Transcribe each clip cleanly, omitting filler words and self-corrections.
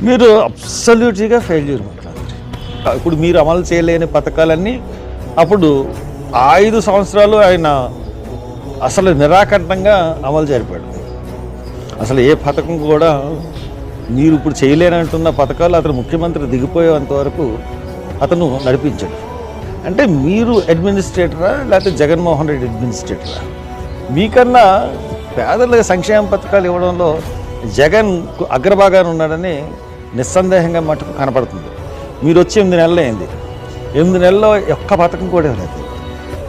మీరు అబ్సల్యూట్గా ఫెయిల్యూర్ ముఖ్యమంత్రి. ఇప్పుడు మీరు అమలు చేయలేని పథకాలన్నీ అప్పుడు 5 సంవత్సరాలు ఆయన అసలు నిరాకంటంగా అమలు జరిపాడు. అసలు ఏ పథకం కూడా మీరు ఇప్పుడు చేయలేనంటున్న పథకాలు అతను ముఖ్యమంత్రి దిగిపోయేంత వరకు అతను నడిపించాడు. అంటే మీరు అడ్మినిస్ట్రేటరా లేకపోతే జగన్మోహన్ రెడ్డి అడ్మినిస్ట్రేటరా? మీకన్నా పేదలకు సంక్షేమ పథకాలు ఇవ్వడంలో జగన్ అగ్రభాగాన ఉన్నాడని నిస్సందేహంగా మటుకు కనపడుతుంది. మీరు వచ్చి 8 నెలలు అయింది. 8 నెలల్లో ఒక్క పథకం కూడా ఇవ్వలేదు.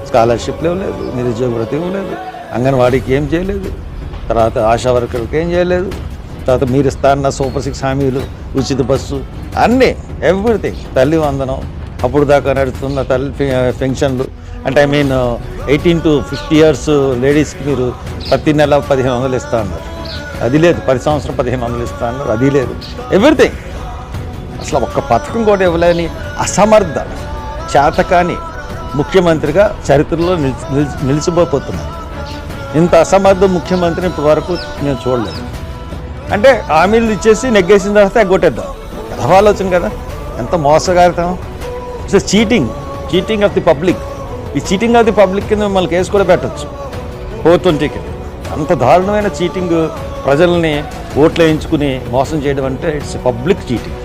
స్కాలర్షిప్లు ఇవ్వలేదు, నిరుద్యోగ భృతి ఇవ్వలేదు, అంగన్వాడీకి ఏం చేయలేదు, తర్వాత ఆశా వర్కర్కి ఏం చేయలేదు, తర్వాత మీరు ఇస్తారన్న సూపర్ 6 హామీలు, ఉచిత బస్సు, అన్నీ ఎవ్రీథింగ్, తల్లి వందనం, అప్పుడు దాకా నడుస్తున్న తల్లి పెన్షన్లు, అంటే 18 to 50 years లేడీస్కి మీరు ప్రతి నెల 1500 ఇస్తా అన్నారు, అది లేదు. 10 సంవత్సరం 1500 ఇస్తా అన్నారు, అది లేదు. ఎవ్రీథింగ్, అసలు ఒక్క పథకం కూడా ఇవ్వలేని అసమర్థ చేతకాని ముఖ్యమంత్రిగా చరిత్రలో నిలిచిపోతున్నాను. ఇంత అసమర్థ ముఖ్యమంత్రిని ఇప్పటి వరకు నేను చూడలేదు. అంటే హామీలు ఇచ్చేసి నెగ్గేసిన తర్వాత ఎగ్గొట్టేద్దాం, ఆలోచన కదా. ఎంత మోసగారితం. So cheating of the public. ఈ చీటింగ్ ఆఫ్ ది పబ్లిక్ కింద మిమ్మల్ని కేసు కూడా పెట్టచ్చు 420కి. అంత దారుణమైన చీటింగ్, ప్రజల్ని ఓట్లు వేయించుకుని మోసం చేయడం అంటే ఇట్స్ పబ్లిక్ చీటింగ్.